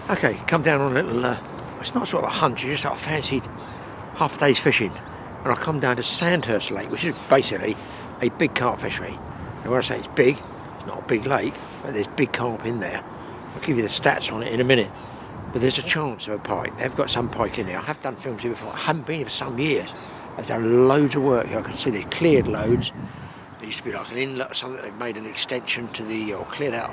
Okay, come down on a little, it's not sort of a hunch, it's just I fancied half a day's fishing. And I come down to Sandhurst Lake, which is basically a big carp fishery. And when I say it's big, it's not a big lake, but there's big carp in there. I'll give you the stats on it in a minute. But there's a chance of a pike. They've got some pike in there. I have done films here before. I haven't been here for some years. They've done loads of work here. I can see they've cleared loads. There used to be like an inlet or something. They've made an extension to the, or cleared out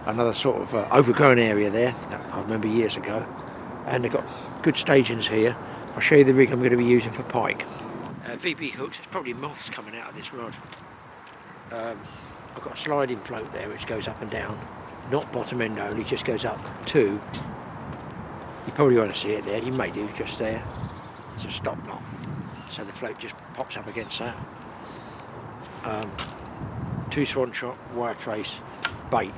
another sort of overgrown area there. That I remember years ago. And they've got good stagings here. I'll show you the rig I'm going to be using for pike. VB hooks. There's probably moths coming out of this rod. I've got a sliding float there which goes up and down. Not bottom end only, just goes up to. You probably want to see it there, you may do just there. It's a stop knot. So the float just pops up against that. 2 swan shot, wire trace, bait.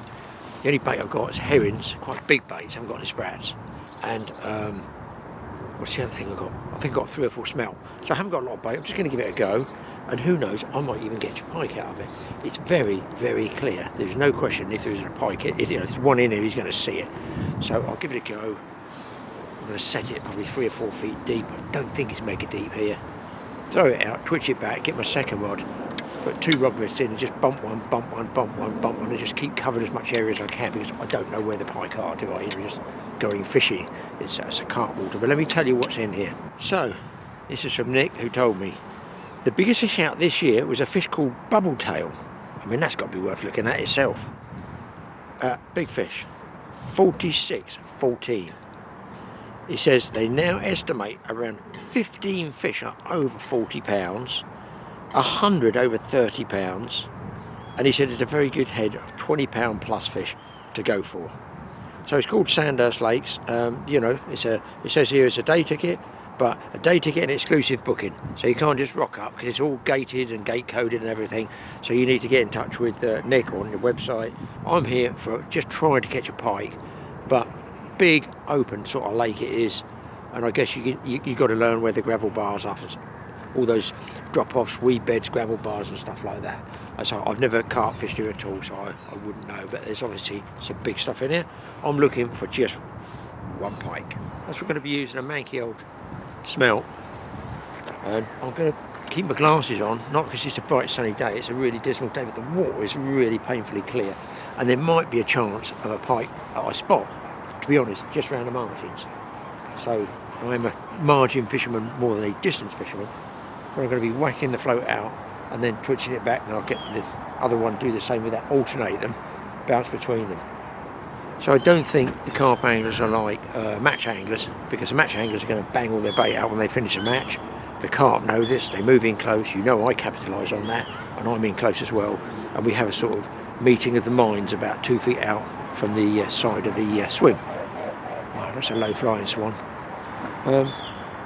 The only bait I've got is herrings, quite big baits, I haven't got any sprats. And what's the other thing I've got? I think I've got 3 or 4 smelt. So I haven't got a lot of bait, I'm just going to give it a go. And who knows, I might even get your pike out of it. It's very, very clear. There's no question if there isn't a pike, if there's one in here, he's going to see it. So I'll give it a go. I'm going to set it probably 3 or 4 feet deep. I don't think it's mega deep here. Throw it out, twitch it back, get my second rod, put 2 rod mists in and just bump one, bump one, bump one, bump one, and just keep covering as much area as I can because I don't know where the pike are, do I? You're just going fishing. It's a carp water. But let me tell you what's in here. So, this is from Nick who told me the biggest fish out this year was a fish called bubble tail. I mean, that's got to be worth looking at itself. Big fish, 46.14. He says they now estimate around 15 fish are over 40 pounds, 100 over 30 pounds, and he said it's a very good head of 20 pound plus fish to go for. So it's called Sandhurst Lakes. You know, it says here it's a day ticket, but a day ticket and exclusive booking. So you can't just rock up because it's all gated and gate coded and everything. So you need to get in touch with Nick on the website. I'm here for just trying to catch a pike, but big open sort of lake it is, and I guess you got to learn where the gravel bars are, all those drop-offs, weed beds, gravel bars and stuff like that. So I've never carp fished here at all, so I wouldn't know, but there's obviously some big stuff in here. I'm looking for just one pike. That's what we're going to be using, a manky old smelt, and I'm going to keep my glasses on, not because it's a bright sunny day, it's a really dismal day, but the water is really painfully clear, and there might be a chance of a pike that I spot, to be honest, just around the margins. So I'm a margin fisherman more than a distance fisherman. But I'm going to be whacking the float out and then twitching it back, and I'll get the other one do the same with that, alternate them, bounce between them. So I don't think the carp anglers are like match anglers, because the match anglers are going to bang all their bait out when they finish a match. The carp know this, they move in close, you know I capitalise on that, and I'm in close as well, and we have a sort of meeting of the minds about 2 feet out from the side of the swim. Wow, that's a low flying swan.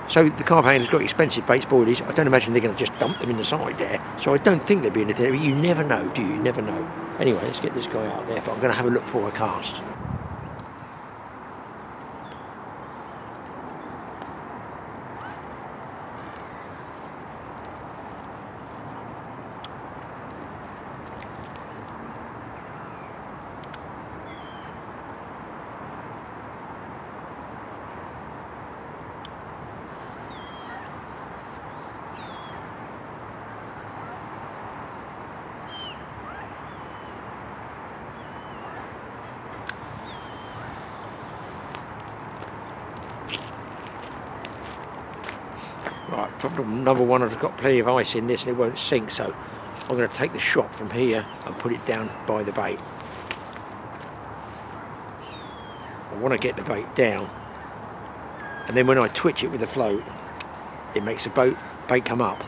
So the carp angler's got expensive baits, boilies. I don't imagine they're going to just dump them in the side there. So I don't think there'd be anything. You never know, do you? You never know. Anyway, let's get this guy out there, but I'm going to have a look for a cast. Right, problem number one, I've got plenty of ice in this and it won't sink, so I'm going to take the shot from here and put it down by the bait. I want to get the bait down, and then when I twitch it with the float, it makes the bait come up.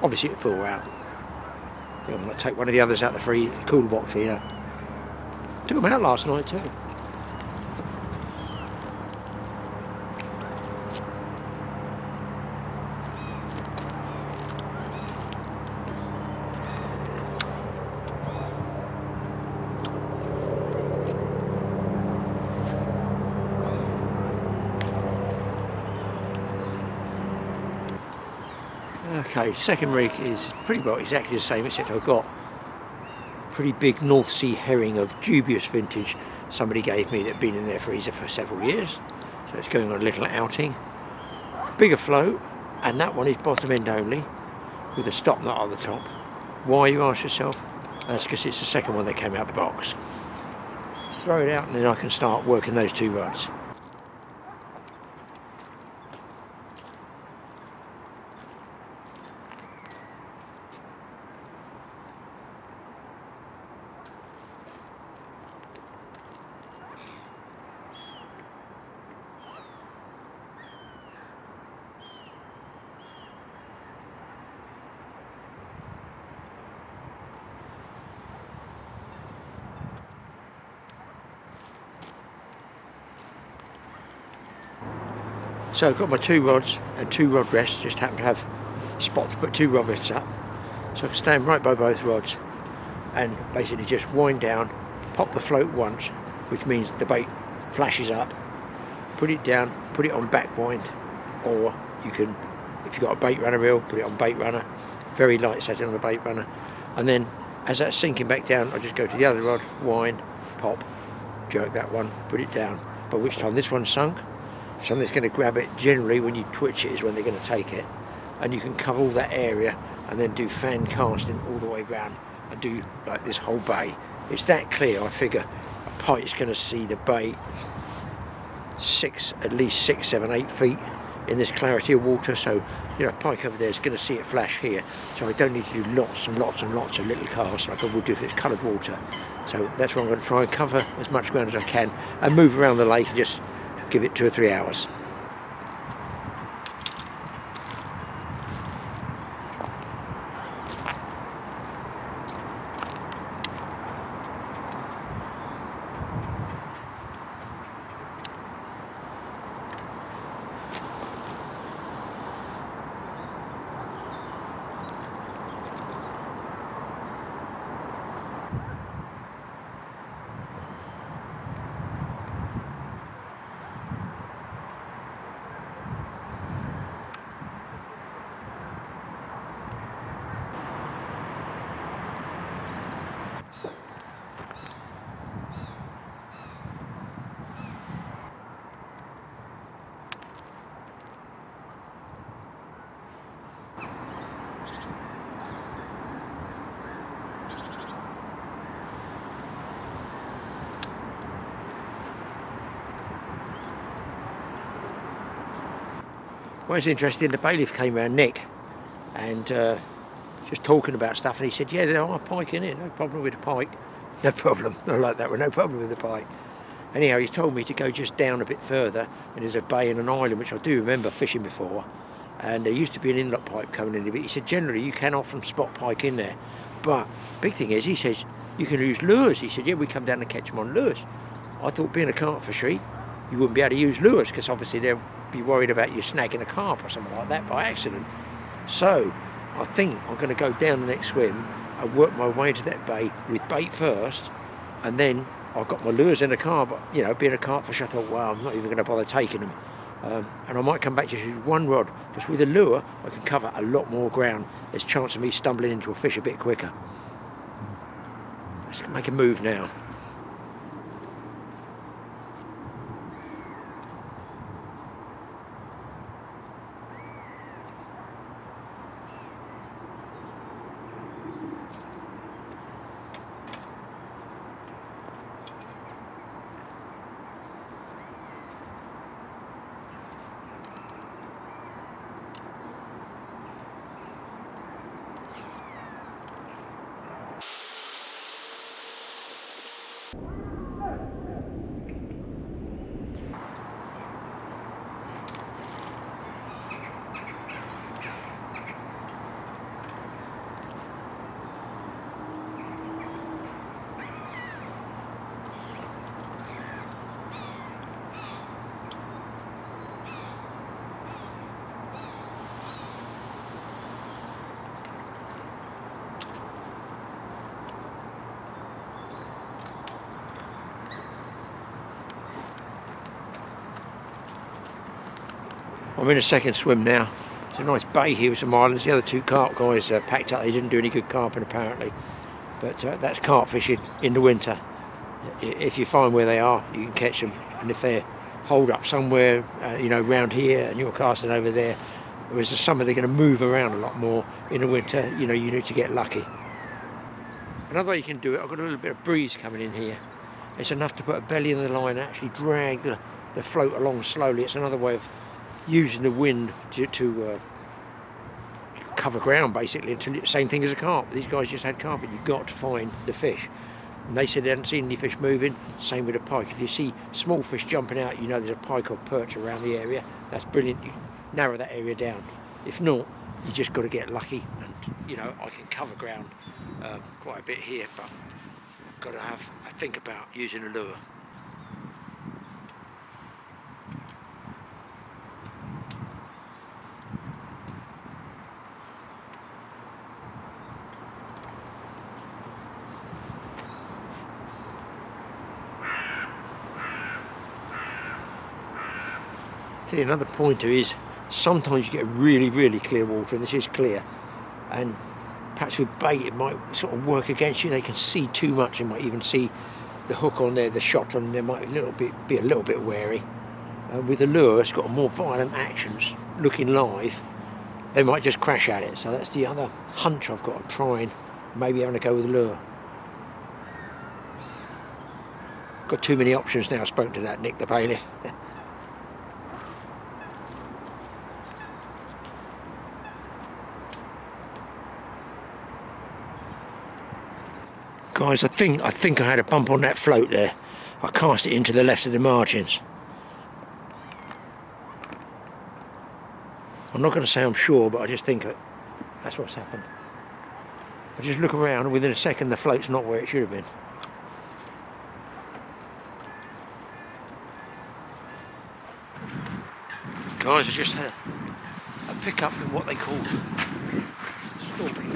Obviously it'll thaw out. I think I'm going to take one of the others out the cool box here. Took them out last night too. Okay, second rig is pretty well exactly the same, except I've got pretty big North Sea herring of dubious vintage. somebody gave me that had been in their freezer for several years. So it's going on a little outing. Bigger float, and that one is bottom end only with a stop knot on the top. Why, you ask yourself? That's because it's the second one that came out of the box. Throw it out and then I can start working those 2 rods. So I've got my 2 rods and 2 rod rests, just happen to have a spot to put 2 rod rests up. So I can stand right by both rods and basically just wind down, pop the float once, which means the bait flashes up, put it down, put it on back wind, or you can, if you've got a bait runner reel, put it on bait runner, very light setting on the bait runner, and then as that's sinking back down, I just go to the other rod, wind, pop, jerk that one, put it down, by which time this one's sunk. Something's going to grab it. Generally when you twitch it is when they're going to take it, and you can cover all that area and then do fan casting all the way round and do like this whole bay. It's that clear. I figure a pike's going to see the bait at least 6, 7, 8 feet in this clarity of water, so you know, a pike over there is going to see it flash here, so I don't need to do lots and lots and lots of little casts like I would do if it's coloured water. So that's why I'm going to try and cover as much ground as I can and move around the lake and just give it 2 or 3 hours. Well, it's interesting, the bailiff came round, Nick, and just talking about stuff, and he said, yeah, there are pike in it, no problem with the pike. No problem, I like that one, no problem with the pike. Anyhow, he told me to go just down a bit further, and there's a bay and an island, which I do remember fishing before, and there used to be an inlet pipe coming in, but he said generally you can often spot pike in there. But big thing is, he says, you can use lures. He said, yeah, we come down and catch them on lures. I thought being a carp fishery, you wouldn't be able to use lures, because obviously they'll be worried about you snagging a carp or something like that by accident. So I think I'm going to go down the next swim and work my way into that bay with bait first, and then I've got my lures in the car, but you know, being a carp fisher, I thought, well, I'm not even going to bother taking them. And I might come back to just use 1 rod, because with a lure I can cover a lot more ground. There's a chance of me stumbling into a fish a bit quicker. Let's make a move now. I'm in a second swim now. It's a nice bay here with some islands. The other 2 carp guys packed up. They didn't do any good carping apparently. But that's carp fishing in the winter. if you find where they are, you can catch them. And if they're holed up somewhere, you know, round here, and you're casting over there, whereas the summer they're going to move around a lot more. In the winter, you know, you need to get lucky. Another way you can do it, I've got a little bit of breeze coming in here. It's enough to put a belly in the line and actually drag the float along slowly. It's another way of using the wind to cover ground, basically. Until same thing as a carp. These guys just had carp, and you've got to find the fish. And they said they hadn't seen any fish moving. Same with a pike. If you see small fish jumping out, you know there's a pike or perch around the area. That's brilliant. You can narrow that area down. If not, you just got to get lucky. And you know, I can cover ground quite a bit here, but I've got to have a think about using a lure. See, another pointer is sometimes you get really, really clear water, and this is clear, and perhaps with bait it might sort of work against you. They can see too much. They might even see the hook on there, the shot on there, might be a little bit wary. With a lure, it's got more violent actions. Looking live, they might just crash at it. So that's the other hunch I've got to try and maybe having a go with a lure. Got too many options now. I spoke to that Nick the bailiff. Guys, I think I had a bump on that float there. I cast it into the left of the margins. I'm not going to say I'm sure, but I just think that's what's happened. I just look around, and within a second the float's not where it should have been. Guys, I just had a pick up in what they call stalking.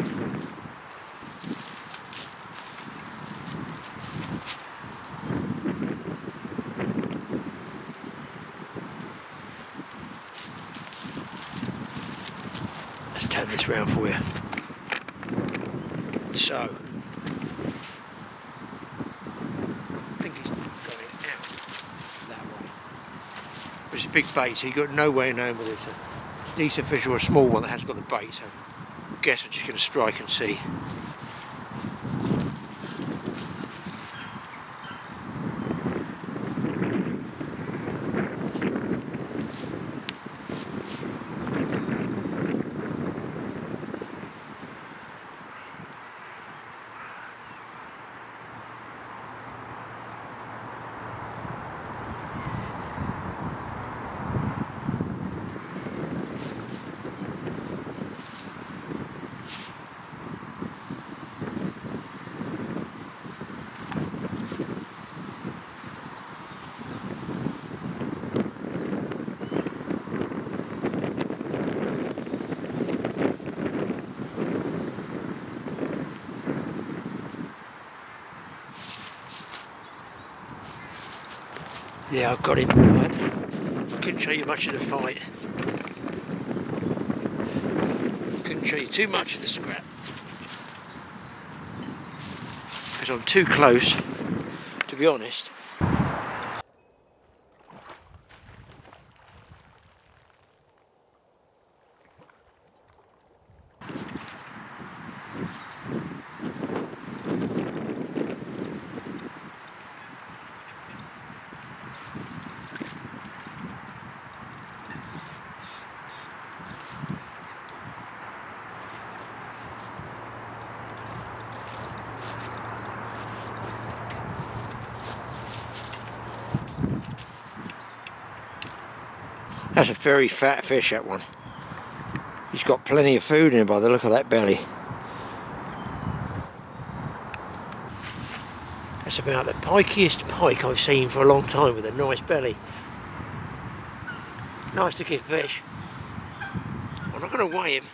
Turn this round for you. So, I think he's going out that way. But it's a big bait, so you've got no way of knowing whether it's a decent fish or a small one that hasn't got the bait. So, I guess I'm just going to strike and see. Yeah, I've got him. I couldn't show you much of the fight. Couldn't show you too much of the scrap. Because I'm too close, to be honest. That's a very fat fish, that one. He's got plenty of food in him by the look of that belly. That's about the pikiest pike I've seen for a long time, with a nice belly. Nice looking fish. I'm not going to weigh him.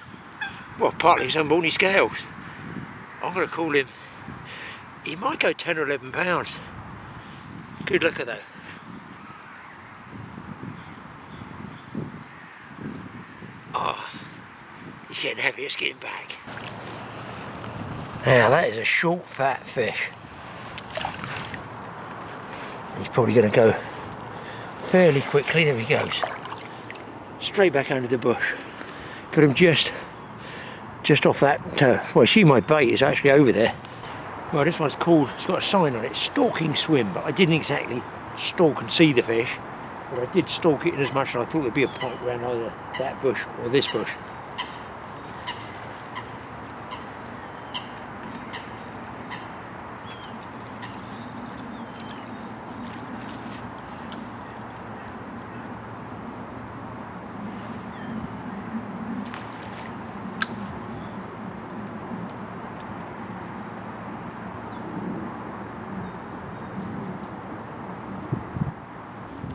Well, partly he's on bony scales. I'm going to call him. He might go 10 or 11 pounds. Good looker though. Oh, he's getting heavy, it's getting back. Now that is a short, fat fish. He's probably going to go fairly quickly. There he goes. Straight back under the bush. Got him just off that, well, see, my bait is actually over there. Well, this one's called, it's got a sign on it, stalking swim, but I didn't exactly stalk and see the fish, but I did stalk it in as much as I thought there'd be a pike around either that bush or this bush.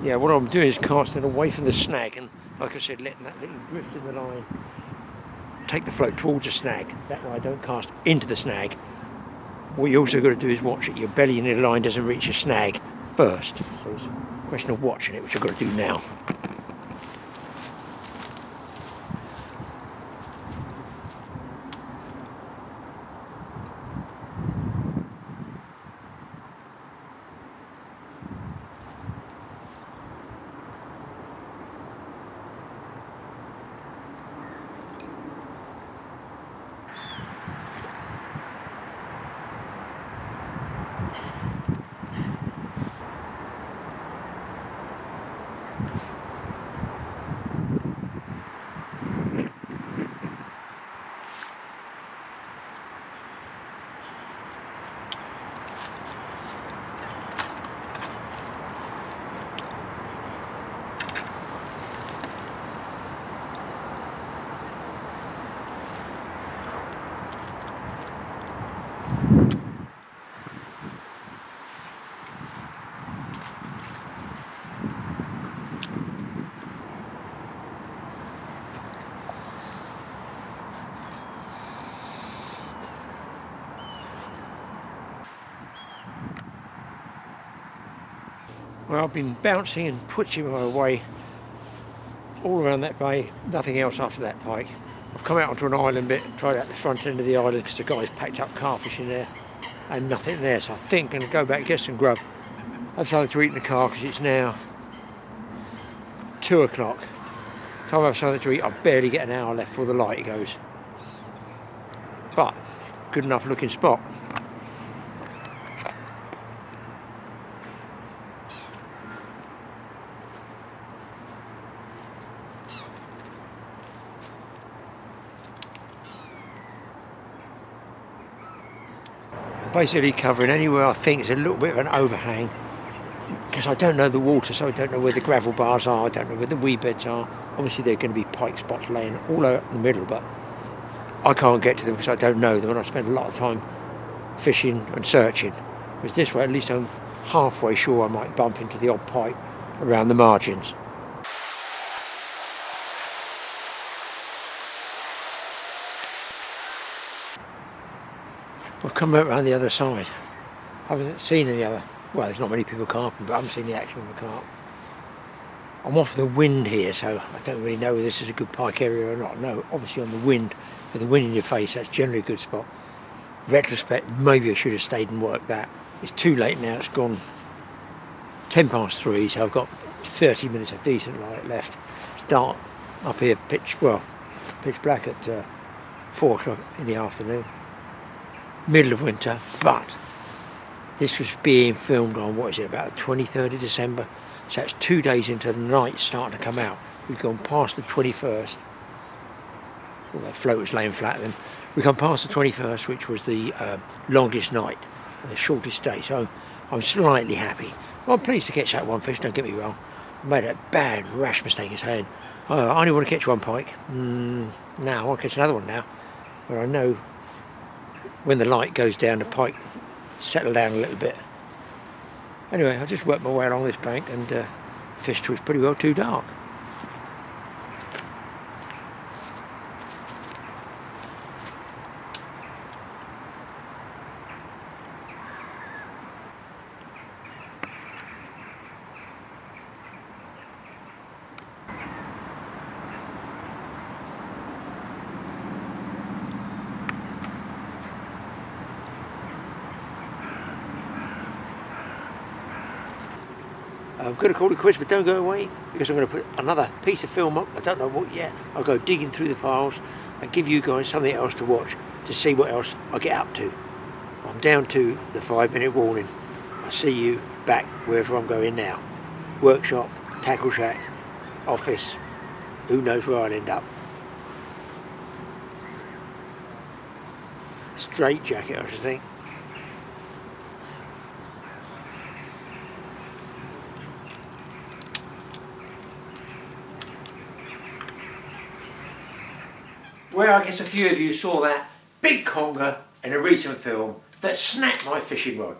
Yeah, what I'm doing is casting away from the snag and, like I said, letting that little drift in the line take the float towards the snag. That way I don't cast into the snag. What you also got to do is watch it. Your belly in the line doesn't reach your snag first. So it's a question of watching it, which I've got to do now. Well, I've been bouncing and twitching my way all around that bay, nothing else after that pike. I've come out onto an island bit, tried out the front end of the island because the guys packed up carp fishing there and nothing there, so I think I'm going to go back, get some grub. I've something to eat in the car because it's now 2 o'clock. Time I have something to eat, I barely get an hour left before the light goes. But, good enough looking spot. Basically covering anywhere I think is a little bit of an overhang because I don't know the water, so I don't know where the gravel bars are, I don't know where the weed beds are. Obviously there are going to be pike spots laying all out in the middle, but I can't get to them because I don't know them and I spend a lot of time fishing and searching. Whereas this way at least I'm halfway sure I might bump into the odd pike around the margins. I've come out around the other side. I haven't seen any other, well, there's not many people carping, but I haven't seen the action of the carp. I'm off the wind here, so I don't really know whether this is a good pike area or not. No, obviously on the wind, with the wind in your face, that's generally a good spot. Retrospect, maybe I should have stayed and worked that. It's too late now, it's gone 3:10, so I've got 30 minutes of decent light left. It's dark up here, pitch black at 4 o'clock in the afternoon. Middle of winter, but this was being filmed on, what is it, about the 23rd of December, so that's 2 days into the night starting to come out. We've gone past the 21st, well, that float was laying flat then. We've gone past the 21st, which was the longest night and the shortest day, so I'm slightly happy. Well, I'm pleased to catch that one fish, don't get me wrong. I made a bad, rash mistake of saying, oh, I only want to catch one pike. Now I want to catch another one now, where I know when the light goes down, the pike settle down a little bit. Anyway, I just worked my way along this bank and fished till it's pretty well too dark. I'm going to call it quits, but don't go away, because I'm going to put another piece of film up. I don't know what yet. I'll go digging through the files and give you guys something else to watch to see what else I get up to. I'm down to the 5-minute warning. I'll see you back wherever I'm going now. Workshop, tackle shack, office, who knows where I'll end up. Straight jacket, I should think. Well, I guess a few of you saw that big conger in a recent film that snapped my fishing rod.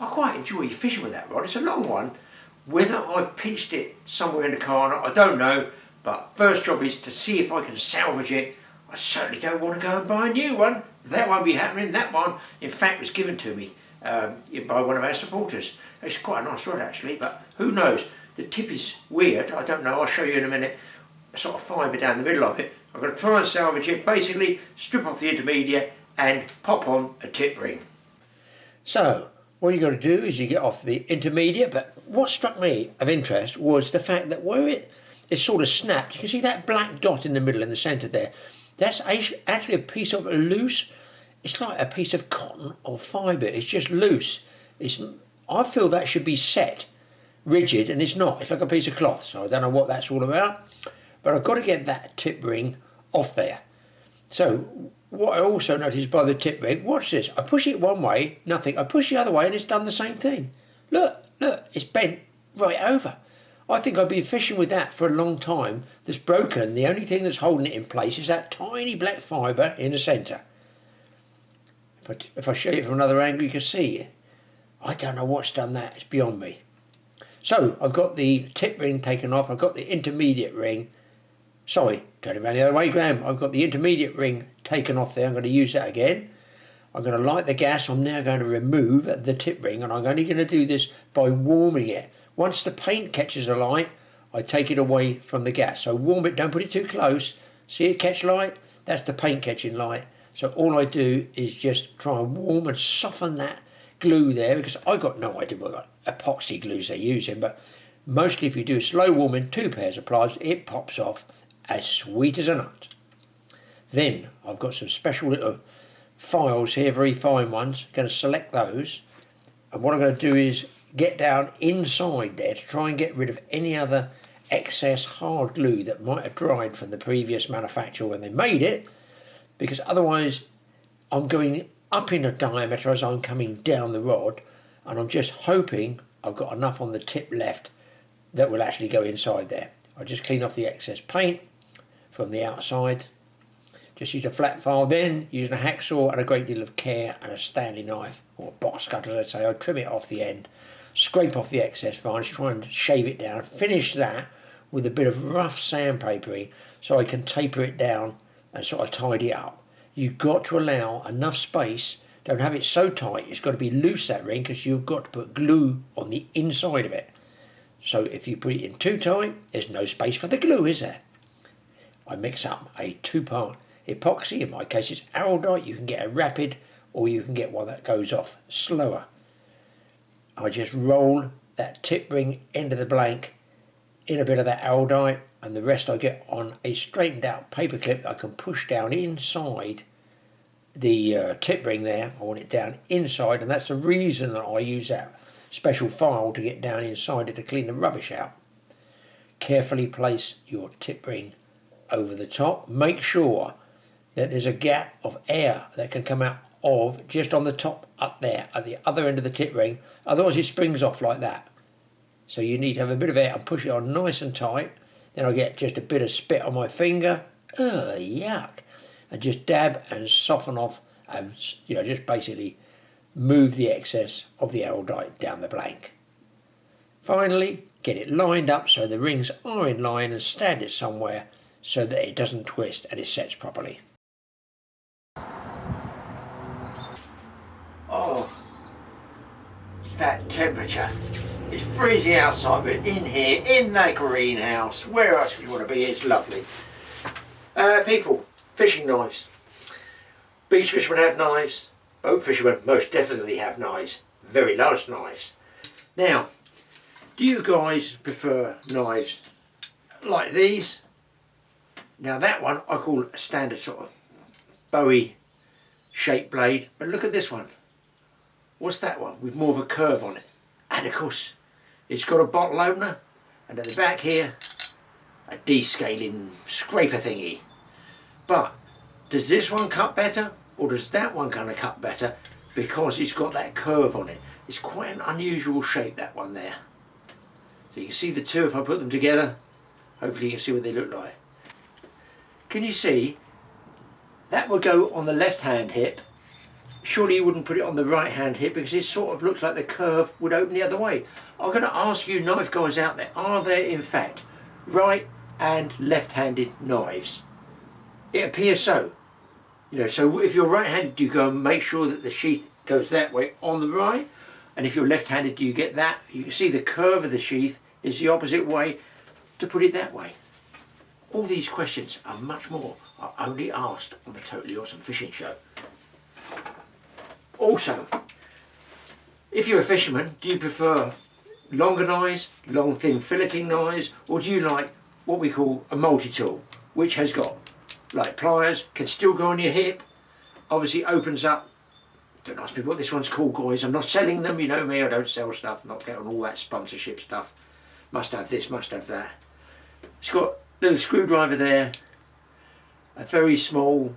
I quite enjoy fishing with that rod. It's a long one. Whether I've pinched it somewhere in the car or not, I don't know. But first job is to see if I can salvage it. I certainly don't want to go and buy a new one. That won't be happening. That one, in fact, was given to me by one of our supporters. It's quite a nice rod actually, but who knows? The tip is weird. I don't know. I'll show you in a minute. A sort of fibre down the middle of it. I'm going to try and salvage it. Basically, strip off the intermediate and pop on a tip ring. So, what you got to do is you get off the intermediate, but what struck me of interest was the fact that where it is sort of snapped, you can see that black dot in the middle, in the centre there. That's actually a piece of loose, it's like a piece of cotton or fibre. It's just loose. I feel that should be set, rigid, and it's not. It's like a piece of cloth, so I don't know what that's all about. But I've got to get that tip ring off there. So what I also noticed by the tip ring, watch this. I push it one way, nothing. I push the other way and it's done the same thing. Look, it's bent right over. I think I've been fishing with that for a long time. That's broken. The only thing that's holding it in place is that tiny black fibre in the centre. If I show you from another angle, you can see it. I don't know what's done that. It's beyond me. So I've got the tip ring taken off. I've got the intermediate ring. Sorry, turn it around the other way, Graham. I've got the intermediate ring taken off there. I'm going to use that again. I'm going to light the gas. I'm now going to remove the tip ring, and I'm only going to do this by warming it. Once the paint catches a light, I take it away from the gas. So warm it, don't put it too close. See it catch light? That's the paint catching light. So all I do is just try and warm and soften that glue there, because I got no idea what epoxy glues they're using, but mostly if you do slow warming, 2 pairs of pliers, it pops off as sweet as a nut. Then I've got some special little files here, very fine ones. Going to select those, and what I'm going to do is get down inside there to try and get rid of any other excess hard glue that might have dried from the previous manufacturer when they made it, because otherwise I'm going up in a diameter as I'm coming down the rod, and I'm just hoping I've got enough on the tip left that will actually go inside there. I'll just clean off the excess paint from the outside. Just use a flat file, then using a hacksaw and a great deal of care and a Stanley knife, or a box cutter as I'd say, I trim it off the end, scrape off the excess varnish, try and shave it down, finish that with a bit of rough sandpapering so I can taper it down and sort of tidy it up. You've got to allow enough space, don't have it so tight, it's got to be loose, that ring, because you've got to put glue on the inside of it. So if you put it in too tight, there's no space for the glue, is there? I mix up a 2-part epoxy. In my case it's araldite. You can get a rapid, or you can get one that goes off slower. I just roll that tip ring into the blank in a bit of that araldite, and the rest I get on a straightened out paper clip that I can push down inside the tip ring there. I want it down inside, and that's the reason that I use that special file to get down inside it to clean the rubbish out. Carefully place your tip ring over the top. Make sure that there's a gap of air that can come out of just on the top up there at the other end of the tip ring, otherwise it springs off like that. So you need to have a bit of air and push it on nice and tight. Then I get just a bit of spit on my finger, yuck, and just dab and soften off, and just basically move the excess of the araldite down the blank. Finally, get it lined up so the rings are in line, and stand it somewhere so that it doesn't twist and it sets properly. Oh, that temperature. It's freezing outside, but in here, in that greenhouse, where else would you want to be? It's lovely. People, fishing knives. Beach fishermen have knives. Boat fishermen most definitely have knives. Very large knives. Now, Do you guys prefer knives like these? Now that one I call a standard sort of bowie shaped blade, but look at this one. What's that one? With more of a curve on it. And of course it's got a bottle opener, and at the back here a descaling scraper thingy. But does this one cut better, or does that one kind of cut better because it's got that curve on it? It's quite an unusual shape, that one there. So you can see the two if I put them together. Hopefully you can see what they look like. Can you see that would go on the left hand hip? Surely you wouldn't put it on the right hand hip, because it sort of looks like the curve would open the other way. I'm going to ask you knife guys out there, are there in fact right and left-handed knives? It appears so. You know, so if you're right-handed, you go and make sure that the sheath goes that way on the right, and if you're left-handed, do you get that? You can see the curve of the sheath is the opposite way to put it that way. All these questions and much more are only asked on the Totally Awesome Fishing Show. Also, if you're a fisherman, do you prefer longer knives, long thin filleting knives, or do you like what we call a multi-tool, which has got like pliers, can still go on your hip, obviously opens up. Don't ask me what this one's called, guys. I'm not selling them, you know me, I don't sell stuff, I'm not getting all that sponsorship stuff. Must have this, must have that. It's got a little screwdriver there, a very small,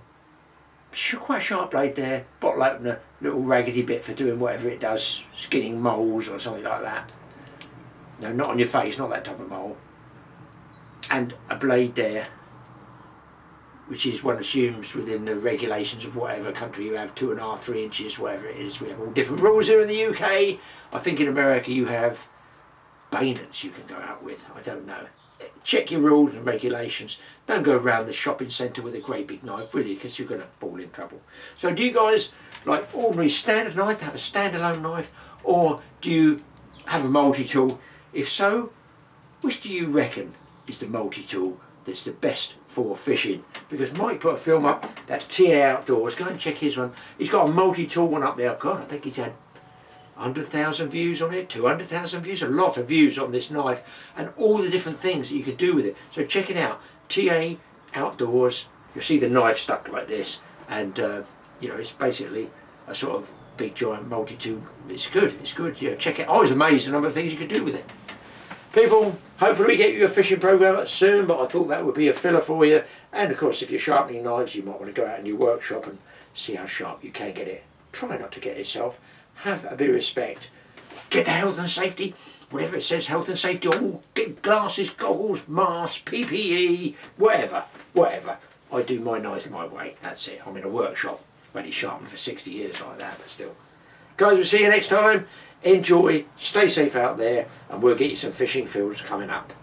quite sharp blade there, bottle opener, little raggedy bit for doing whatever it does, skinning moles or something like that. No, not on your face, not that type of mole. And a blade there, which is, one assumes, within the regulations of whatever country you have, 2.5, 3 inches, whatever it is. We have all different rules here in the UK. I think in America you have bayonets you can go out with, I don't know. Check your rules and regulations. Don't go around the shopping centre with a great big knife, really, because you're going to fall in trouble. So do you guys like ordinary standard knife, to have a standalone knife, or do you have a multi-tool? If so, which do you reckon is the multi-tool that's the best for fishing? Because Mike put a film up, that's TA Outdoors, go and check his one. He's got a multi-tool one up there. God, I think he's had 100,000 views on it, 200,000 views, a lot of views on this knife, and all the different things that you could do with it. So check it out, TA Outdoors. You'll see the knife stuck like this, and you know, it's basically a sort of big giant multi-tool. It's good, yeah, check it. I was amazed at the number of things you could do with it. People, hopefully we get you a fishing program soon, but I thought that would be a filler for you. And of course, if you're sharpening knives, you might want to go out in your workshop and see how sharp you can get it. Try not to get yourself. Have a bit of respect. Get the health and safety, whatever it says, health and safety, all, get glasses, goggles, masks, PPE, whatever. I do my knives my way, that's it. I'm in a workshop, I've only sharpened for 60 years like that, but still. Guys, we'll see you next time. Enjoy, stay safe out there, and we'll get you some fishing fields coming up.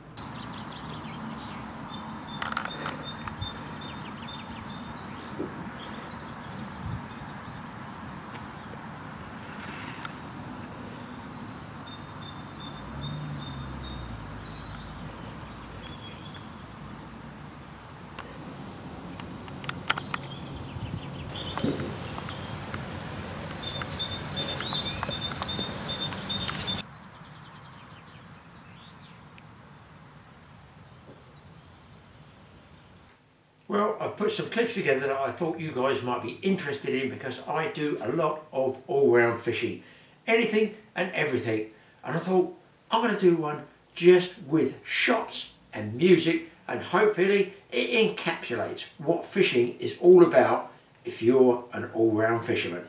Well, I've put some clips together that I thought you guys might be interested in, because I do a lot of all-round fishing, anything and everything, and I thought I'm going to do one just with shots and music, and hopefully it encapsulates what fishing is all about if you're an all-round fisherman.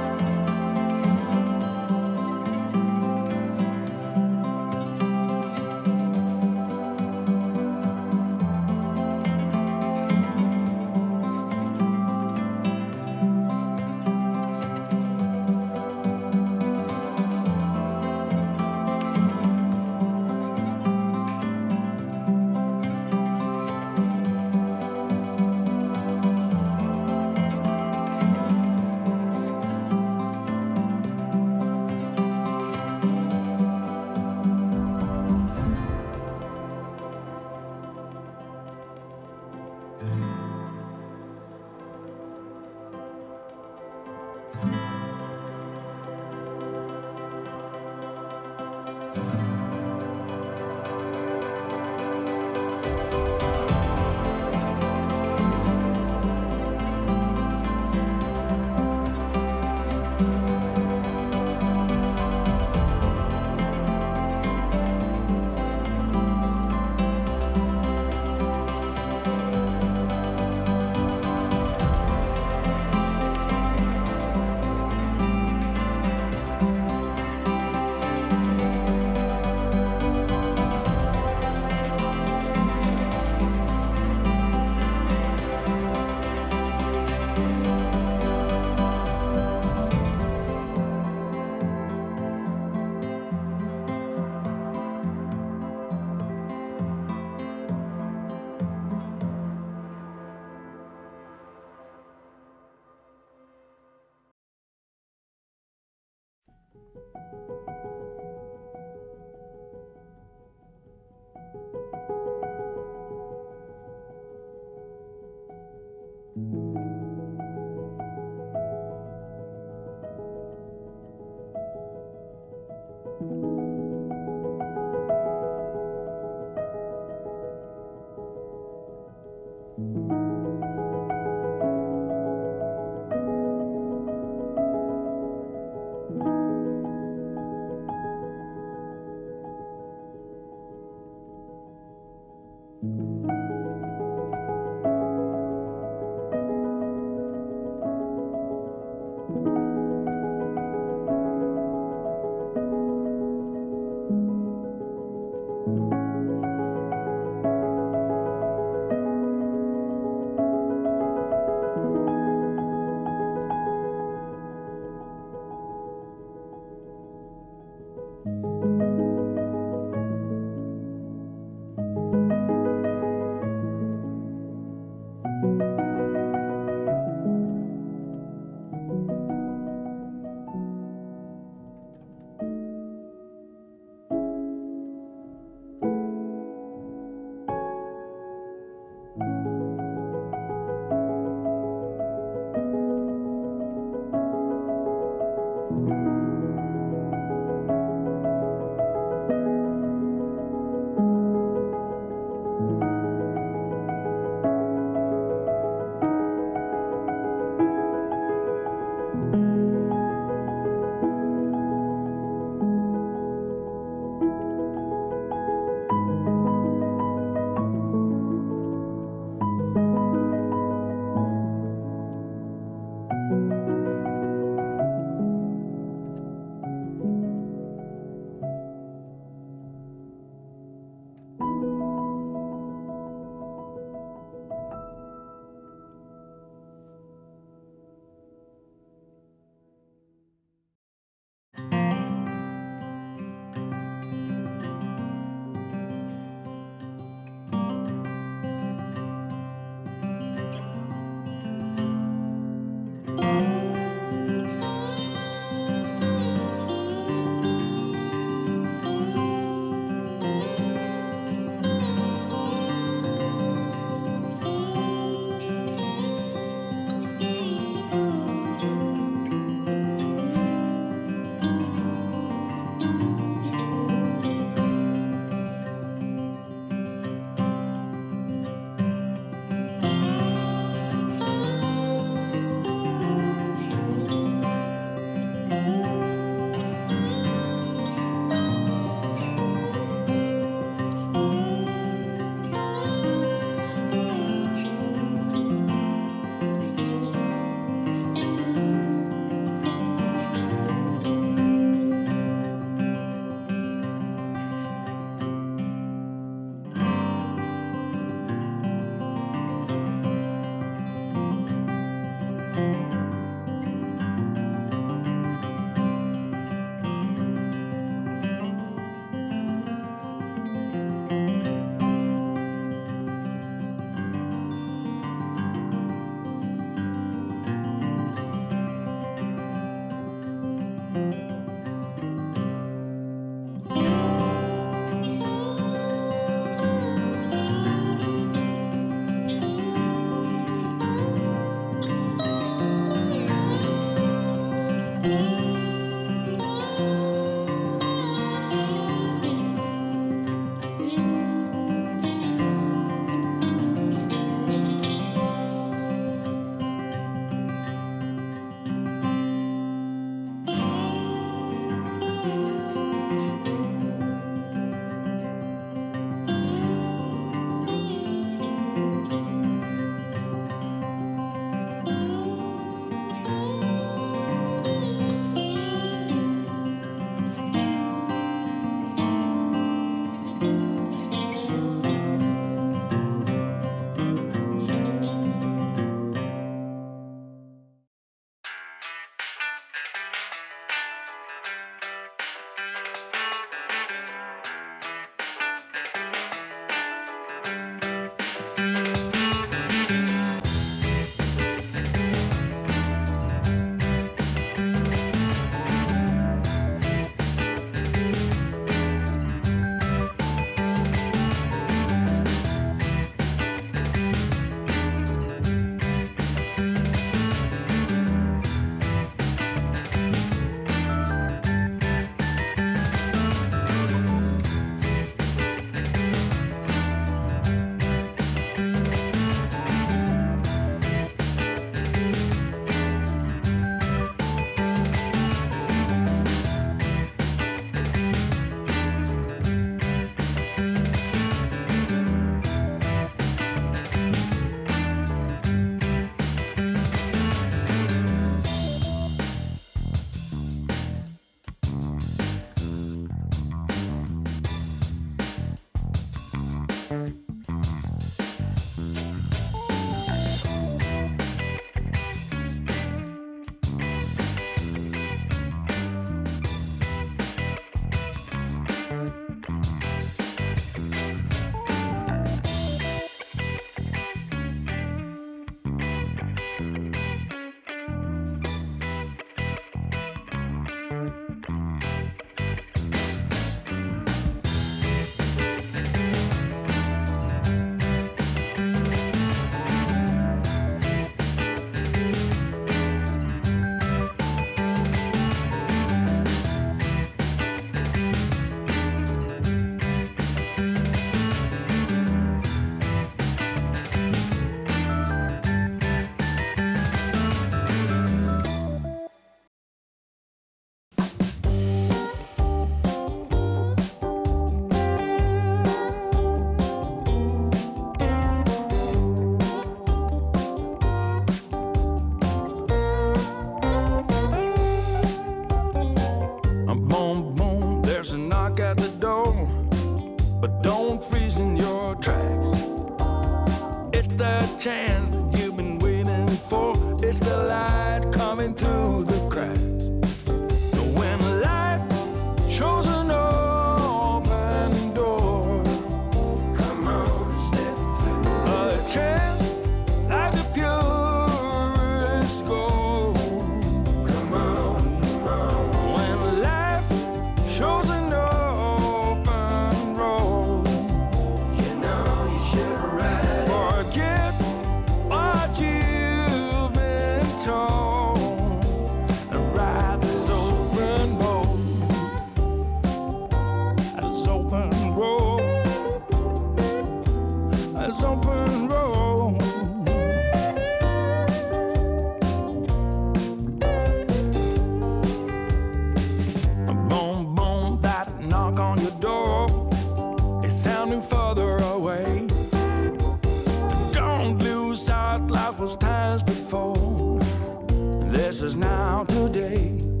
This is now today.